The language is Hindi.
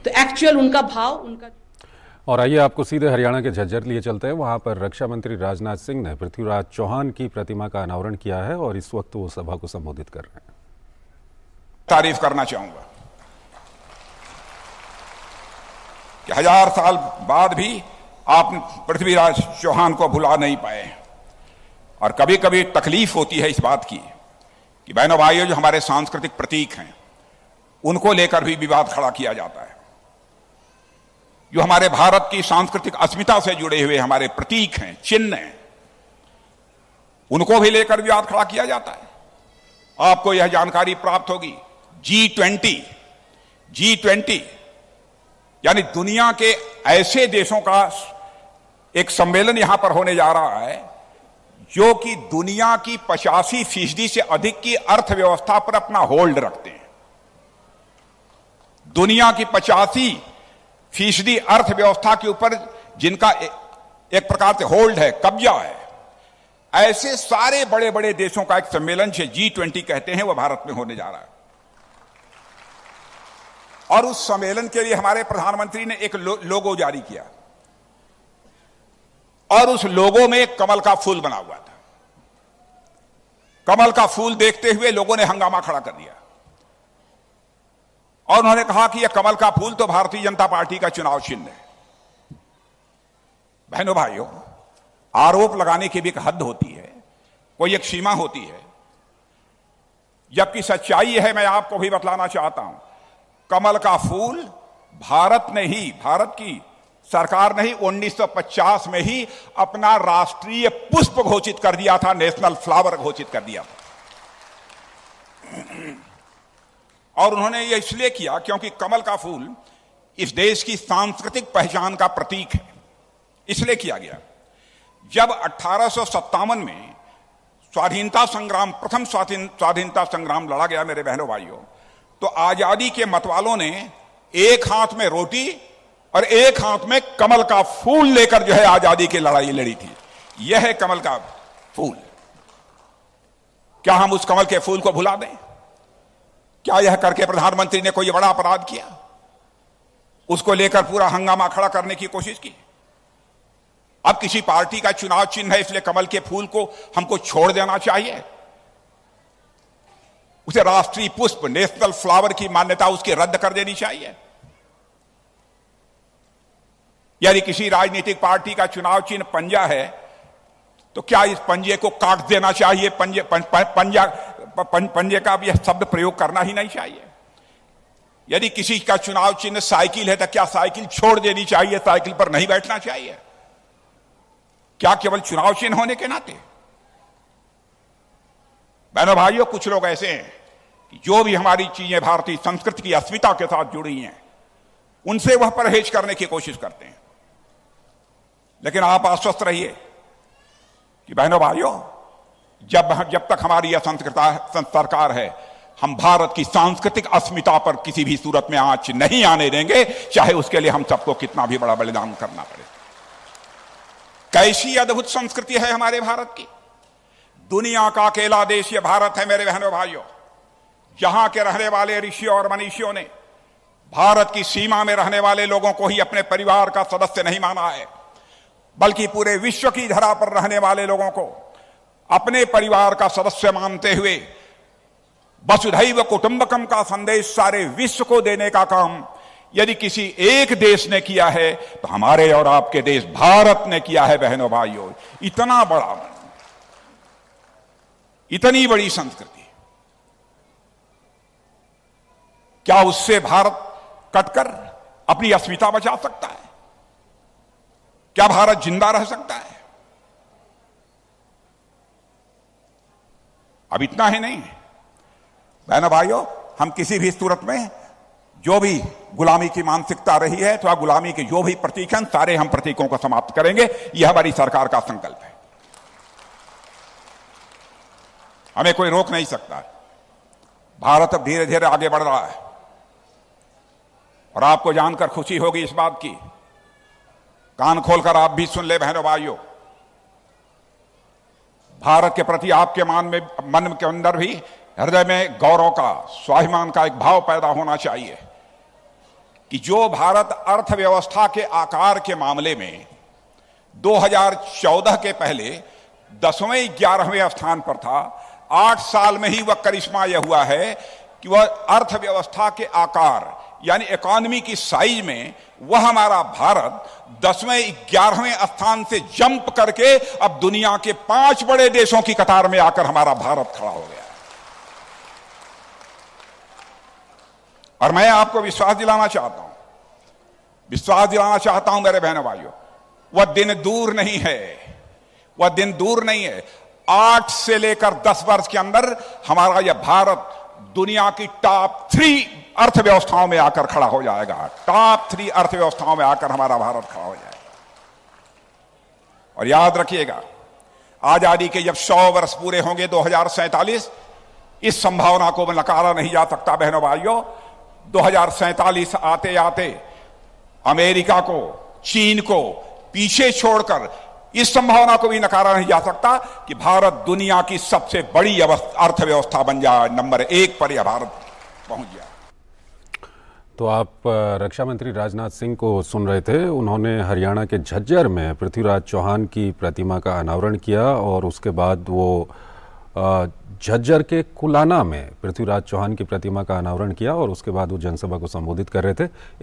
तो एक्चुअल उनका भाव उनका। और आइए आपको सीधे हरियाणा के झज्जर लिए चलते हैं। वहां पर रक्षा मंत्री राजनाथ सिंह ने पृथ्वीराज चौहान की प्रतिमा का अनावरण किया है और इस वक्त वो सभा को संबोधित कर रहे हैं। तारीफ करना चाहूंगा कि 1000 साल बाद भी आप पृथ्वीराज चौहान को भुला नहीं पाए। और कभी कभी तकलीफ होती है इस बात की कि बहनों भाइयों, जो हमारे सांस्कृतिक प्रतीक हैं उनको लेकर भी विवाद खड़ा किया जाता है। जो हमारे भारत की सांस्कृतिक अस्मिता से जुड़े हुए हमारे प्रतीक हैं, चिन्ह हैं, उनको भी लेकर विवाद खड़ा किया जाता है। आपको यह जानकारी प्राप्त होगी, G20 यानी दुनिया के ऐसे देशों का एक सम्मेलन यहां पर होने जा रहा है जो कि दुनिया की 85% से अधिक की अर्थव्यवस्था पर अपना होल्ड रखते हैं। दुनिया की 85% अर्थव्यवस्था के ऊपर जिनका एक प्रकार से होल्ड है, कब्जा है, ऐसे सारे बड़े बड़े देशों का एक सम्मेलन से G20 कहते हैं, वह भारत में होने जा रहा है। और उस सम्मेलन के लिए हमारे प्रधानमंत्री ने एक लोगो जारी किया और उस लोगो में एक कमल का फूल बना हुआ था। कमल का फूल देखते हुए लोगों ने हंगामा खड़ा कर दिया और उन्होंने कहा कि यह कमल का फूल तो भारतीय जनता पार्टी का चुनाव चिन्ह है। बहनों भाइयों, आरोप लगाने की भी एक हद होती है, कोई एक सीमा होती है। जबकि सच्चाई है, मैं आपको भी बतलाना चाहता हूं, कमल का फूल भारत की सरकार ने ही 1950 में ही अपना राष्ट्रीय पुष्प घोषित कर दिया था, नेशनल फ्लावर घोषित कर दिया था। और उन्होंने यह इसलिए किया क्योंकि कमल का फूल इस देश की सांस्कृतिक पहचान का प्रतीक है, इसलिए किया गया। जब 1857 में प्रथम स्वाधीनता संग्राम लड़ा गया मेरे बहनों भाइयों, तो आजादी के मतवालों ने एक हाथ में रोटी और एक हाथ में कमल का फूल लेकर जो है आजादी की लड़ाई लड़ी थी। यह है कमल का फूल। क्या हम उस कमल के फूल को भुला दें? क्या यह करके प्रधानमंत्री ने कोई बड़ा अपराध किया? उसको लेकर पूरा हंगामा खड़ा करने की कोशिश की। अब किसी पार्टी का चुनाव चिन्ह है इसलिए कमल के फूल को हमको छोड़ देना चाहिए? उसे राष्ट्रीय पुष्प, नेशनल फ्लावर की मान्यता उसकी रद्द कर देनी चाहिए? यदि किसी राजनीतिक पार्टी का चुनाव चिन्ह पंजा है तो क्या इस पंजे को काट देना चाहिए? पंजे का भी यह शब्द प्रयोग करना ही नहीं चाहिए। यदि किसी का चुनाव चिन्ह साइकिल है तो क्या साइकिल छोड़ देनी चाहिए? साइकिल पर नहीं बैठना चाहिए? क्या केवल चुनाव चिन्ह होने के नाते? बहनों भाइयों, कुछ लोग ऐसे हैं कि जो भी हमारी चीजें भारतीय संस्कृति की अस्मिता के साथ जुड़ी हैं उनसे वह परहेज करने की कोशिश करते हैं। लेकिन आप आश्वस्त रहिए कि बहनों भाइयों, जब तक हमारी यह सरकार है, हम भारत की सांस्कृतिक अस्मिता पर किसी भी सूरत में आंच नहीं आने देंगे, चाहे उसके लिए हम सबको कितना भी बड़ा बलिदान करना पड़े। कैसी अद्भुत संस्कृति है हमारे भारत की। दुनिया का अकेला देश यह भारत है मेरे बहनों भाइयों, जहां के रहने वाले ऋषियों और मनीषियों ने भारत की सीमा में रहने वाले लोगों को ही अपने परिवार का सदस्य नहीं माना है, बल्कि पूरे विश्व की धरा पर रहने वाले लोगों को अपने परिवार का सदस्य मानते हुए वसुधैव कुटुंबकम का संदेश सारे विश्व को देने का काम यदि किसी एक देश ने किया है तो हमारे और आपके देश भारत ने किया है। बहनों भाइयों, इतनी बड़ी संस्कृति, क्या उससे भारत कटकर अपनी अस्मिता बचा सकता है? क्या भारत जिंदा रह सकता है? अब इतना ही नहीं बहनों भाइयों, हम किसी भी सूरत में जो भी गुलामी की मानसिकता रही है तो गुलामी के जो भी प्रतीक हैं, सारे हम प्रतीकों को समाप्त करेंगे। यह हमारी सरकार का संकल्प है। हमें कोई रोक नहीं सकता। भारत अब धीरे धीरे आगे बढ़ रहा है और आपको जानकर खुशी होगी इस बात की, कान खोलकर आप भी सुन ले बहनों भाइयों, भारत के प्रति आपके मन के अंदर भी हृदय में गौरव का, स्वाभिमान का एक भाव पैदा होना चाहिए कि जो भारत अर्थव्यवस्था के आकार के मामले में 2014 के पहले 10वें 11वें स्थान पर था, 8 साल में ही वह करिश्मा यह हुआ है कि वह अर्थव्यवस्था के आकार यानी इकोनॉमी की साइज में वह हमारा भारत 10वें 11वें स्थान से जंप करके अब दुनिया के 5 बड़े देशों की कतार में आकर हमारा भारत खड़ा हो गया। और मैं आपको विश्वास दिलाना चाहता हूं मेरे बहनों भाइयों, वह दिन दूर नहीं है, वह दिन दूर नहीं है। 8 से लेकर 10 वर्ष के अंदर हमारा यह भारत दुनिया की टॉप 3 अर्थव्यवस्थाओं में आकर खड़ा हो जाएगा। टॉप 3 अर्थव्यवस्थाओं में आकर हमारा भारत खड़ा हो जाएगा। और याद रखिएगा, आजादी के जब 100 वर्ष पूरे होंगे 2047, इस संभावना को नकारा नहीं जा सकता बहनों भाइयों। 2047 आते आते अमेरिका को, चीन को पीछे छोड़कर इस संभावना को भी नकारा नहीं जा सकता कि भारत दुनिया की सबसे बड़ी अर्थव्यवस्था बन जाए, नंबर 1 पर यह भारत पहुंच जाए। तो आप रक्षा मंत्री राजनाथ सिंह को सुन रहे थे। उन्होंने हरियाणा के झज्जर में पृथ्वीराज चौहान की प्रतिमा का अनावरण किया और उसके बाद वो झज्जर के कुलाना में पृथ्वीराज चौहान की प्रतिमा का अनावरण किया और उसके बाद वो जनसभा को संबोधित कर रहे थे। एक